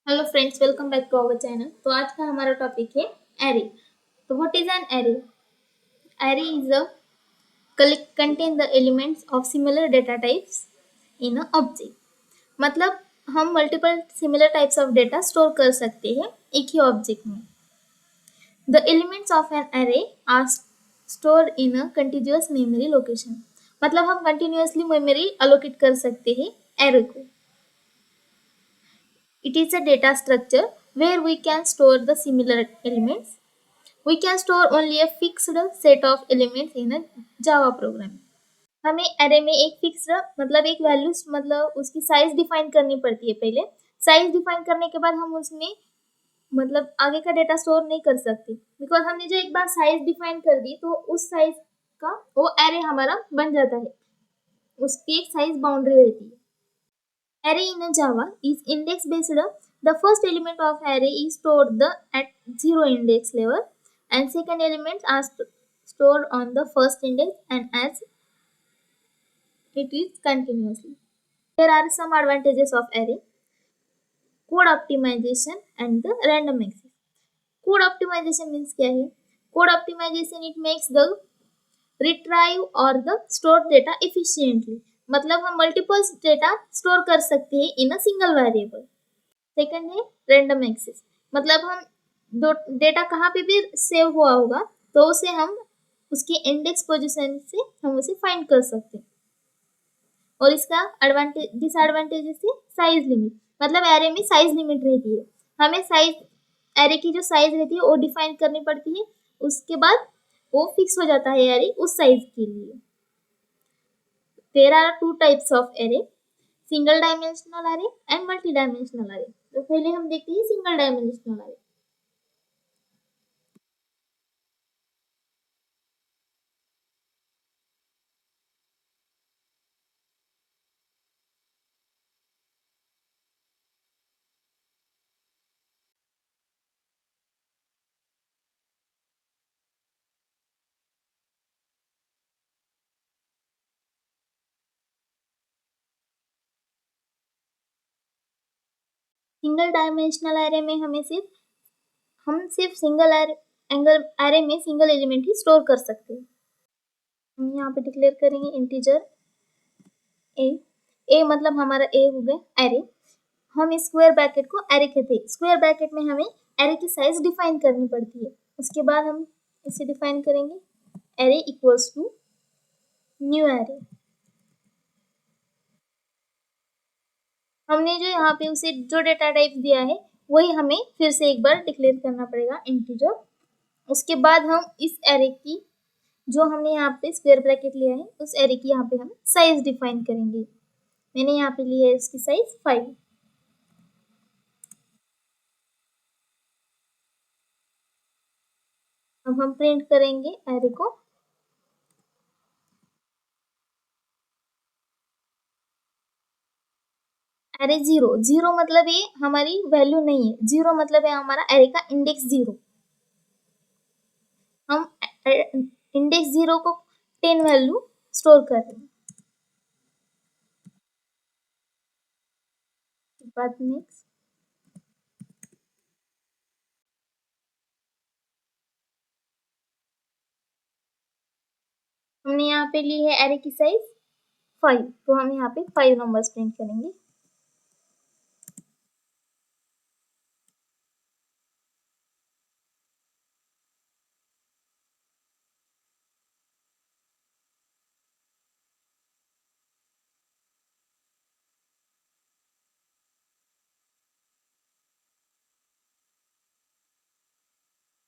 Hello friends, welcome back to our channel. तो आज का हमारा टॉपिक है एरे। तो what is an array? Array is a contain the elements of similar data types in a object। मतलब हम multiple similar types of data store कर सकते हैं एक ही ऑब्जेक्ट में। The elements of an array are store in a continuous memory location. मतलब हम कंटिन्यूअसली मेमोरी अलोकेट कर सकते हैं एरे को। It is a data structure where we can store the similar elements. We can store only a fixed set of elements in a Java program। हमें अरे में एक फिक्स मतलब एक वैल्यू मतलब उसकी साइज डिफाइन करनी पड़ती है। पहले साइज डिफाइन करने के बाद हम उसमें मतलब आगे का डेटा स्टोर नहीं कर सकते, बिकॉज हमने जो एक बार साइज डिफाइन कर दी तो उस साइज का वो एरे हमारा बन जाता है, उसकी एक साइज बाउंड्री रहती है। Array in a Java is index based. The first element of array is stored at zero index level, and second elements are stored on the first index and as it is continuously. There are some advantages of array: code optimization and the random access. Code optimization means क्या है? Code optimization it makes the retrieve or the store data efficiently। मतलब हम multiple data store कर सकते हैं इन a single variable. Second है random access. मतलब हम दो डेटा कहाँ पे भी सेव हुआ होगा तो उसे हम उसके इंडेक्स पोजीशन से हम उसे फाइंड कर सकते हैं। और इसका एडवांटेज डिसएडवांटेज है साइज लिमिट। मतलब एरे में साइज लिमिट रहती है, हमें साइज एरे की जो साइज रहती है वो डिफाइन करनी पड़ती है, उसके बाद वो फिक्स हो जाता है एरे उस साइज के लिए। There are two types of array: single dimensional array and multi dimensional array. तो पहले हम देखते हैं single dimensional array. Single dimensional array में हम सिर्फ सिंगल एंगल एरे में सिंगल एलिमेंट ही स्टोर कर सकते हैं। हम यहाँ पे डिक्लेयर करेंगे इंटीजर ए। ए मतलब हमारा ए हो गया एरे। हम इस स्क्वायर ब्रैकेट को एरे कहते हैं। स्क्वायर ब्रैकेट में हमें एरे की साइज डिफाइन करनी पड़ती है। उसके बाद हम इसे डिफाइन करेंगे array equals to new array. हमने जो यहाँ पे उसे जो डेटा टाइप दिया है वही हमें फिर से एक बार डिक्लेयर करना पड़ेगा इंटीजर। उसके बाद हम इस एरे की जो हमने यहाँ पे स्क्वायर ब्रैकेट लिया है उस एरे की यहाँ पे हम साइज डिफाइन करेंगे। मैंने यहाँ पे लिया है इसकी साइज 5। अब हम प्रिंट करेंगे एरे को। एरे जीरो, जीरो मतलब ये हमारी वैल्यू नहीं है, जीरो मतलब है हमारा एरे का इंडेक्स जीरो। हम इंडेक्स जीरो को 10 वैल्यू स्टोर कर रहे हैं। बाद नेक्स्ट हमने यहाँ पे ली है एरे की साइज 5, तो हम यहाँ पे 5 नंबर्स प्रिंट करेंगे।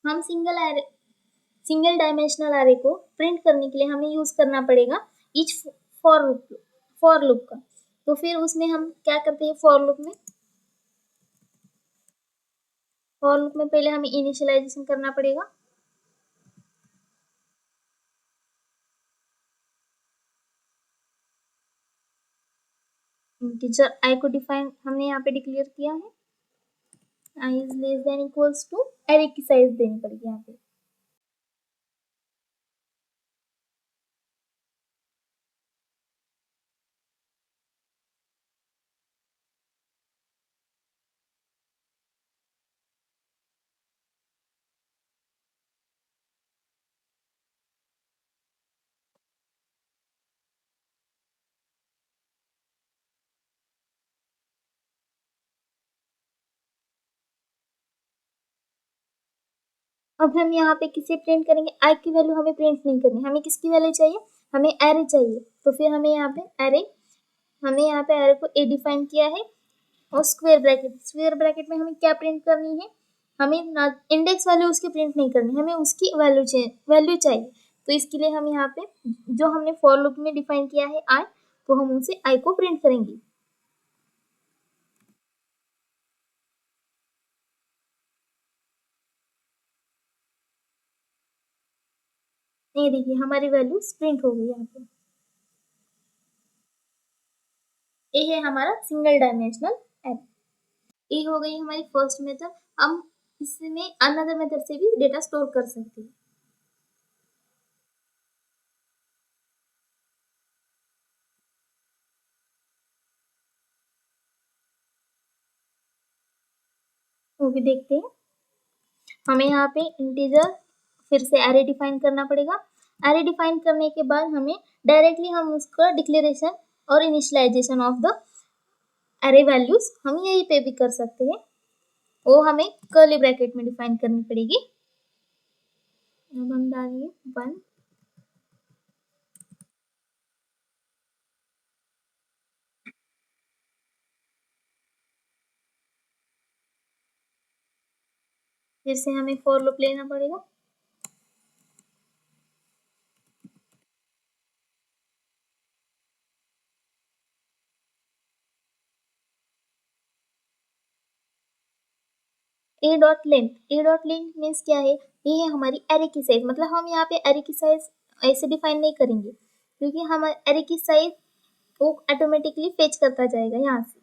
हम सिंगल डायमेंशनल एरे को प्रिंट करने के लिए हमें यूज करना पड़ेगा ईच फॉर लूप का। तो फिर उसमें हम क्या करते हैं, फॉर लूप में पहले हमें इनिशियलाइजेशन करना पड़ेगा। इंटीजर आई को डिफाइन हमने यहाँ पे डिक्लेयर किया है, I is less than equals to array की साइज देनी पड़ेगी यहाँ पे। अब हम यहाँ पे किसे प्रिंट करेंगे, आई की वैल्यू हमें प्रिंट नहीं करनी, हमें किसकी वैल्यू चाहिए, हमें एरे चाहिए। तो फिर हमें यहाँ पे एरे को ए डिफाइन किया है और स्क्वायर ब्रैकेट में हमें क्या प्रिंट करनी है, हमें ना इंडेक्स वैल्यू उसकी प्रिंट नहीं करनी, हमें उसकी वैल्यू चाहिए। तो इसके लिए हम यहाँ पे जो हमने फॉर लूप में डिफाइन किया है आई, तो हम उसे आई को प्रिंट करेंगे। ये देखिए हमारी वैल्यू प्रिंट हो गई यहाँ पे। ये है हमारा सिंगल डायमेंशनल एरे। ये हो गई हमारी फर्स्ट मेथड। हम इसमें अनदर मेथड से भी डेटा स्टोर कर सकते हैं। वो भी देखते हैं। हमें यहाँ पे इंटीजर फिर से एरे डिफाइन करना पड़ेगा। एरे डिफाइन करने के बाद हमें डायरेक्टली हम उसका डिक्लेरेशन और initialization of the array values हम यहीं पे भी कर सकते हैं। वो हमें कर्ली ब्रैकेट में डिफाइन करनी पड़ेगी। अब हम डालेंगे 1, फिर से हमें फॉर लूप लेना पड़ेगा। ए डॉट लेंथ मीन्स क्या है, ये है हमारी एरे की साइज। मतलब हम यहाँ पे एरे की साइज ऐसे डिफाइन नहीं करेंगे, क्योंकि हम एरे की साइज वो ऑटोमेटिकली फेच करता जाएगा यहाँ से।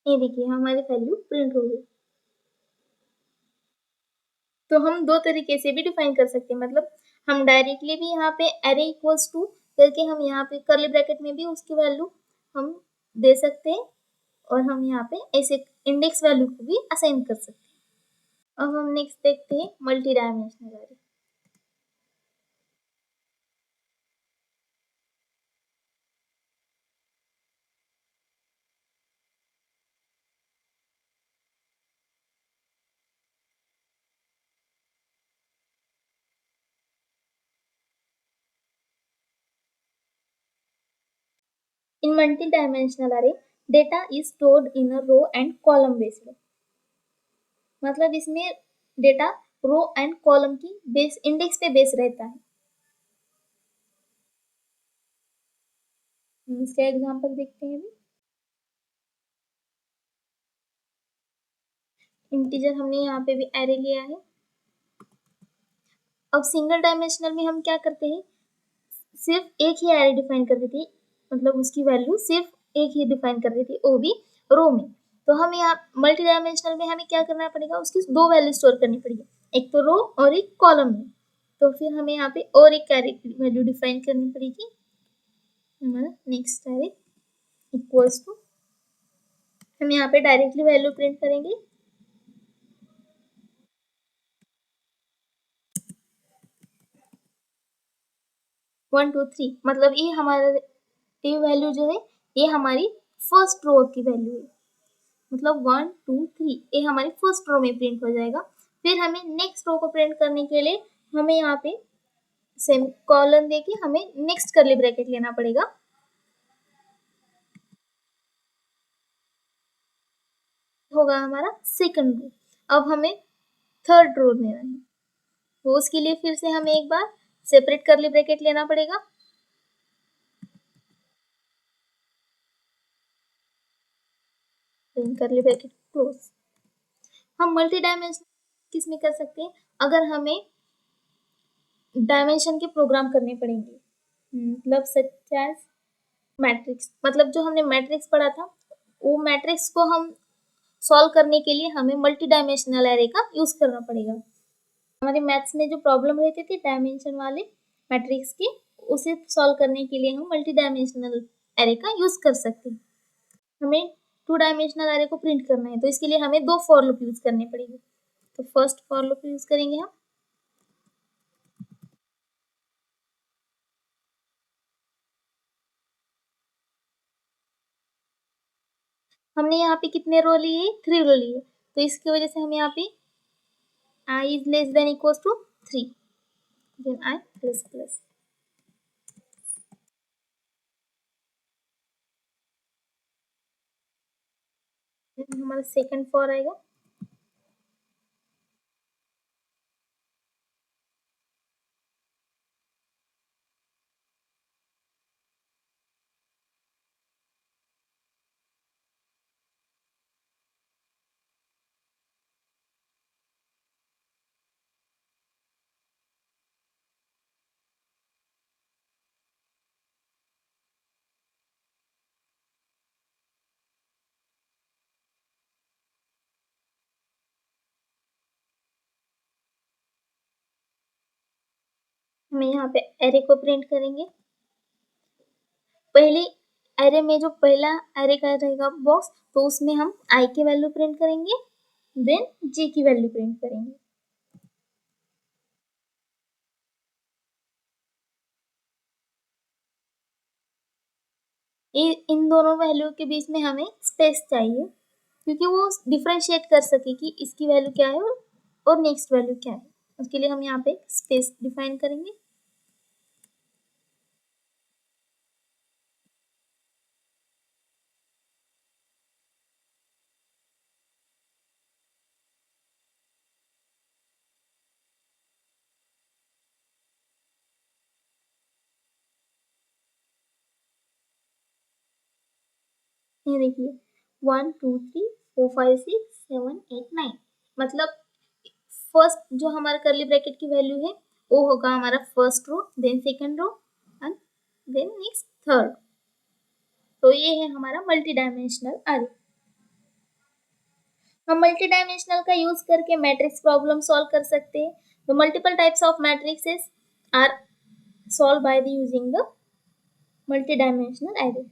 ये देखिए हमारी वैल्यू प्रिंट हो गई। तो हम दो तरीके से भी डिफाइन कर सकते हैं। मतलब हम डायरेक्टली भी यहाँ पे एरे इक्वल्स टू करके हम यहाँ पे कर्ली ब्रैकेट में भी उसकी वैल्यू हम दे सकते हैं, और हम यहाँ पे ऐसे इंडेक्स वैल्यू को भी असाइन कर सकते हैं। अब हम नेक्स्ट देखते हैं multi dimensional array. In multi-dimensional array, data is stored in a row and column based। मतलब इसमें डेटा रो एंड कॉलम की बेस इंडेक्स पे बेस रहता है। इसका एग्जांपल देखते हैं अभी। इंटीजर हमने यहाँ पे भी एरे लिया है। अब सिंगल डायमेंशनल में हम क्या करते हैं, सिर्फ एक ही एरे डिफाइन कर देती, मतलब उसकी वैल्यू सिर्फ एक ही डिफाइन कर देती, वो भी रो में। तो हमें यहाँ मल्टी डायमेंशनल में हमें क्या करना पड़ेगा, उसकी दो वैल्यू स्टोर करनी पड़ेगी, एक तो रो और एक कॉलम में। तो फिर हमें यहाँ पे और एक एरे की वैल्यू डिफाइन करनी पड़ेगी। हमारा नेक्स्ट एरे इक्वल्स टू, हम यहाँ पे डायरेक्टली वैल्यू प्रिंट करेंगे 1 2 3। मतलब ये हमारा ये वैल्यू जो है ये हमारी फर्स्ट रो की वैल्यू है। मतलब 1 2 3 ये हमारी फर्स्ट रो में प्रिंट हो जाएगा। फिर हमें नेक्स्ट रो को प्रिंट करने के लिए हमें यहाँ पे सेम कॉलन देके हमें नेक्स्ट कर्ली ब्रैकेट लेना पड़ेगा। होगा हमारा सेकंड रो। अब हमें थर्ड रो लेना है, तो उसके लिए फिर से हमें एक बार सेपरेट कर्ली ब्रैकेट लेना पड़ेगा। Curly bracket close. हम मल्टी डायमेंशन किस में कर सकते हैं, अगर हमें डायमेंशन के प्रोग्राम करने पड़ेंगे, मतलब सच एज मैट्रिक्स। मतलब जो हमने मैट्रिक्स पढ़ा था, वो मैट्रिक्स को हम सॉल्व करने के लिए हमें मल्टी डायमेंशनल एरे का यूज करना पड़ेगा। हमारे मैथ्स में जो प्रॉब्लम रहती थी डायमेंशन वाले मैट्रिक्स की, उसे सॉल्व करने के लिए हम मल्टी डायमेंशनल एरे का यूज कर सकते हैं। हमें 2 डायमेंशनल एरे को प्रिंट करना है, तो इसके लिए हमें 2 फॉर लूप यूज करने पड़ेंगे। तो फर्स्ट फॉर लूप यूज करेंगे हम। हमने यहाँ पे कितने रो लिए? 3 रो लिए, तो इसकी वजह से हम यहाँ पे I is less than equals to 3, then I plus plus। हमारा सेकंड फॉर आएगा। हमें यहाँ पे एरे को प्रिंट करेंगे। पहले एरे में जो पहला एरे का रहेगा बॉक्स, तो उसमें हम I की वैल्यू प्रिंट करेंगे, देन J की वैल्यू प्रिंट करेंगे। इन दोनों वैल्यू के बीच में हमें स्पेस चाहिए, क्योंकि वो डिफरेंशिएट कर सके कि इसकी वैल्यू क्या है और नेक्स्ट वैल्यू क्या है। उसके लिए हम यहाँ पे स्पेस डिफाइन करेंगे। ये देखिए 1 2 3 4 5 6 7 8 9, मतलब फर्स्ट जो हमारा करली ब्रैकेट की वैल्यू है वो होगा हमारा first row, then second row and then next third. तो ये है हमारा मल्टी डायमेंशनल एरे। हम मल्टी डायमेंशनल का यूज करके मैट्रिक्स प्रॉब्लम सॉल्व कर सकते हैं। तो multiple types of matrixes are solved by the using the multi-dimensional array।